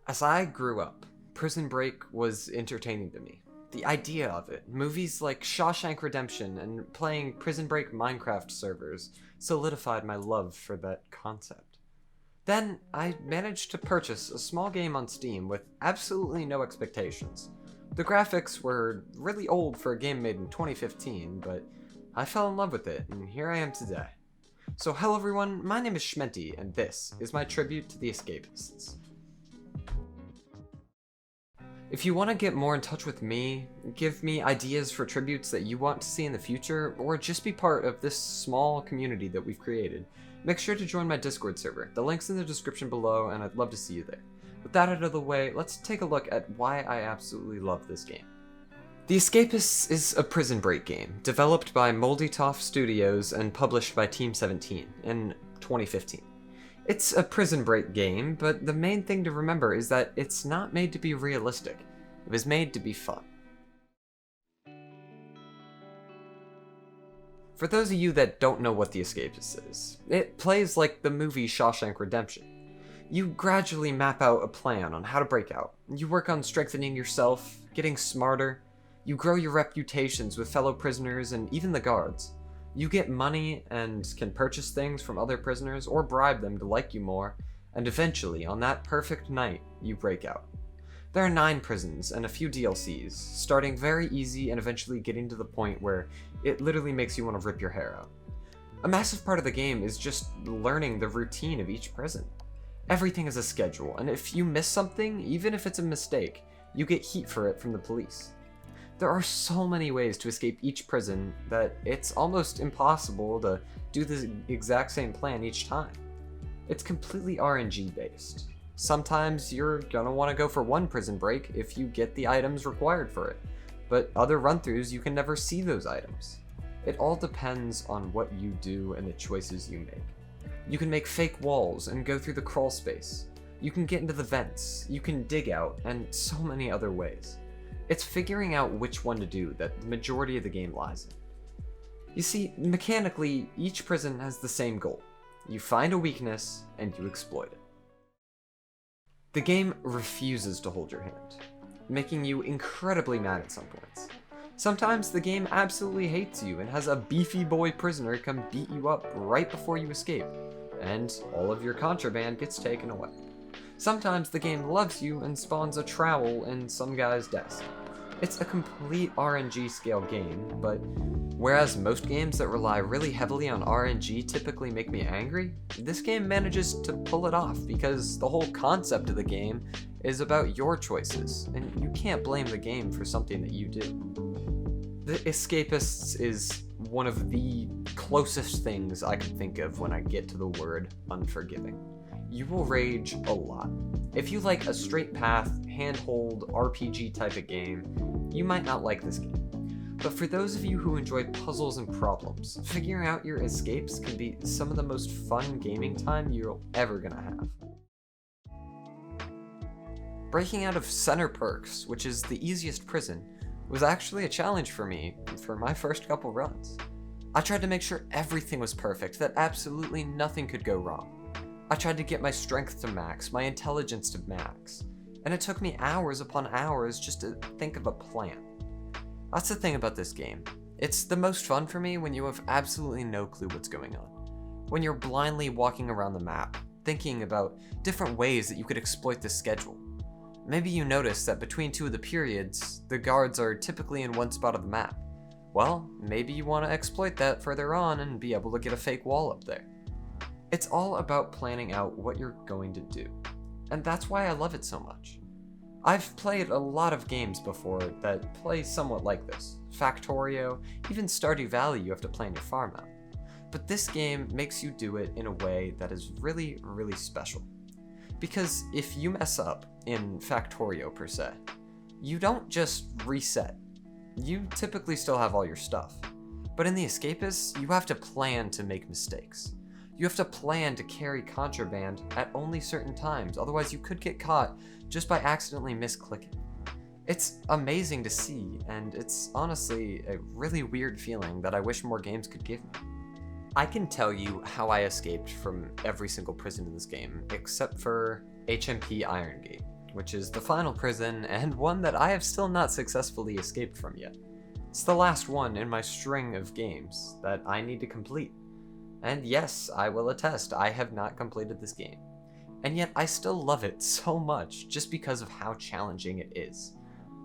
As I grew up, Prison Break was entertaining to me. The idea of it, movies like Shawshank Redemption and playing Prison Break Minecraft servers solidified my love for that concept. Then, I managed to purchase a small game on Steam with absolutely no expectations. The graphics were really old for a game made in 2015, but I fell in love with it, and here I am today. So hello everyone, my name is Shmenty, and this is my tribute to the Escapists. If you want to get more in touch with me, give me ideas for tributes that you want to see in the future, or just be part of this small community that we've created, make sure to join my Discord server. The link's in the description below, and I'd love to see you there. With that out of the way, let's take a look at why I absolutely love this game. The Escapists is a Prison Break game, developed by Moldytoft Studios and published by Team 17 in 2015. It's a Prison Break game, but the main thing to remember is that it's not made to be realistic. It was made to be fun. For those of you that don't know what The Escapists is, it plays like the movie Shawshank Redemption. You gradually map out a plan on how to break out. You work on strengthening yourself, getting smarter. You grow your reputations with fellow prisoners and even the guards. You get money and can purchase things from other prisoners or bribe them to like you more, and eventually, on that perfect night, you break out. There are 9 prisons and a few DLCs, starting very easy and eventually getting to the point where it literally makes you want to rip your hair out. A massive part of the game is just learning the routine of each prison. Everything is a schedule, and if you miss something, even if it's a mistake, you get heat for it from the police. There are so many ways to escape each prison that it's almost impossible to do the exact same plan each time. It's completely RNG based. Sometimes you're gonna want to go for one prison break if you get the items required for it, but other run-throughs you can never see those items. It all depends on what you do and the choices you make. You can make fake walls and go through the crawl space. You can get into the vents, you can dig out, and so many other ways. It's figuring out which one to do that the majority of the game lies in. You see, mechanically, each prison has the same goal. You find a weakness, and you exploit it. The game refuses to hold your hand, making you incredibly mad at some points. Sometimes the game absolutely hates you and has a beefy boy prisoner come beat you up right before you escape, and all of your contraband gets taken away. Sometimes the game loves you and spawns a trowel in some guy's desk. It's a complete RNG scale game, but whereas most games that rely really heavily on RNG typically make me angry, this game manages to pull it off because the whole concept of the game is about your choices, and you can't blame the game for something that you do. The Escapists is one of the closest things I can think of when I get to the word unforgiving. You will rage a lot. If you like a straight path, handhold, RPG type of game, you might not like this game. But for those of you who enjoy puzzles and problems, figuring out your escapes can be some of the most fun gaming time you're ever gonna have. Breaking out of Center Perks, which is the easiest prison, was actually a challenge for me for my first couple runs. I tried to make sure everything was perfect, that absolutely nothing could go wrong. I tried to get my strength to max, my intelligence to max, and it took me hours upon hours just to think of a plan. That's the thing about this game. It's the most fun for me when you have absolutely no clue what's going on. When you're blindly walking around the map, thinking about different ways that you could exploit the schedule. Maybe you notice that between 2 of the periods, the guards are typically in one spot of the map. Well, maybe you want to exploit that further on and be able to get a fake wall up there. It's all about planning out what you're going to do, and that's why I love it so much. I've played a lot of games before that play somewhat like this. Factorio, even Stardew Valley you have to plan your farm out. But this game makes you do it in a way that is really, really special. Because if you mess up, in Factorio per se, you don't just reset. You typically still have all your stuff. But in the Escapists, you have to plan to make mistakes. You have to plan to carry contraband at only certain times, otherwise you could get caught just by accidentally misclicking. It's amazing to see, and it's honestly a really weird feeling that I wish more games could give me. I can tell you how I escaped from every single prison in this game, except for HMP Iron Gate. which is the final prison and one that I have still not successfully escaped from yet. It's the last one in my string of games that I need to complete. And yes, I will attest, I have not completed this game. And yet I still love it so much just because of how challenging it is.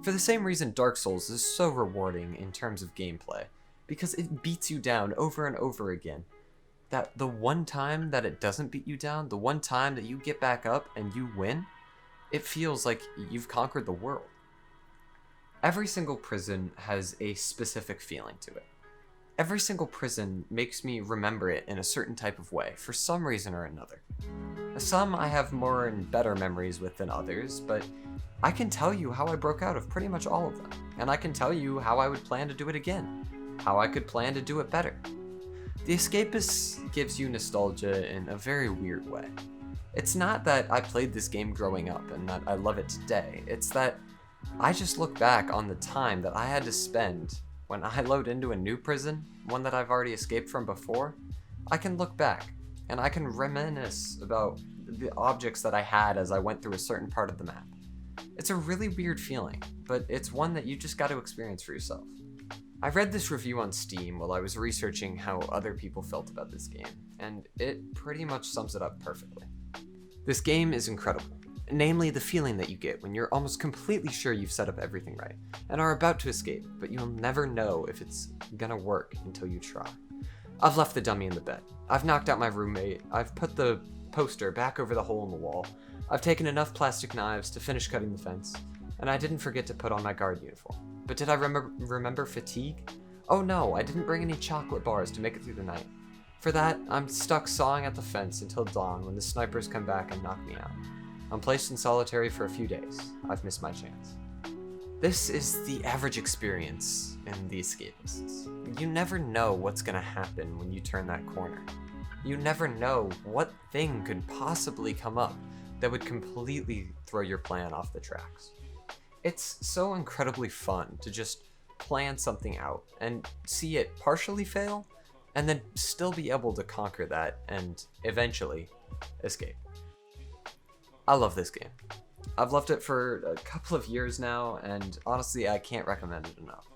For the same reason Dark Souls is so rewarding in terms of gameplay, because it beats you down over and over again. That the one time that it doesn't beat you down, the one time that you get back up and you win, it feels like you've conquered the world. Every single prison has a specific feeling to it. Every single prison makes me remember it in a certain type of way, for some reason or another. Some I have more and better memories with than others, but I can tell you how I broke out of pretty much all of them, and I can tell you how I would plan to do it again, how I could plan to do it better. The Escapists gives you nostalgia in a very weird way. It's not that I played this game growing up and that I love it today, it's that I just look back on the time that I had to spend when I load into a new prison, one that I've already escaped from before. I can look back and I can reminisce about the objects that I had as I went through a certain part of the map. It's a really weird feeling, but it's one that you just got to experience for yourself. I read this review on Steam while I was researching how other people felt about this game, and it pretty much sums it up perfectly. This game is incredible. Namely, the feeling that you get when you're almost completely sure you've set up everything right, and are about to escape, but you'll never know if it's gonna work until you try. I've left the dummy in the bed. I've knocked out my roommate. I've put the poster back over the hole in the wall. I've taken enough plastic knives to finish cutting the fence, and I didn't forget to put on my guard uniform. But did I remember fatigue? Oh no, I didn't bring any chocolate bars to make it through the night. For that, I'm stuck sawing at the fence until dawn when the snipers come back and knock me out. I'm placed in solitary for a few days. I've missed my chance. This is the average experience in The Escapists. You never know what's gonna happen when you turn that corner. You never know what thing could possibly come up that would completely throw your plan off the tracks. It's so incredibly fun to just plan something out and see it partially fail, and then still be able to conquer that and eventually escape. I love this game. I've loved it for a couple of years now, and honestly, I can't recommend it enough.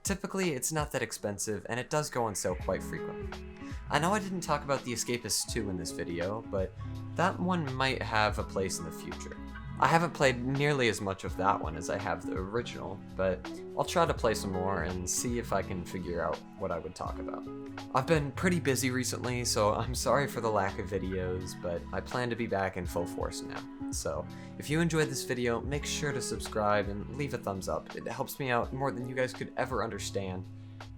Typically, it's not that expensive, and it does go on sale quite frequently. I know I didn't talk about The Escapists 2 in this video, but that one might have a place in the future. I haven't played nearly as much of that one as I have the original, but I'll try to play some more and see if I can figure out what I would talk about. I've been pretty busy recently, so I'm sorry for the lack of videos, but I plan to be back in full force now. So, if you enjoyed this video, make sure to subscribe and leave a thumbs up. It helps me out more than you guys could ever understand,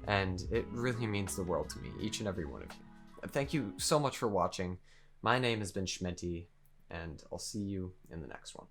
and it really means the world to me, each and every one of you. Thank you so much for watching. My name has been Shmenty, and I'll see you in the next one.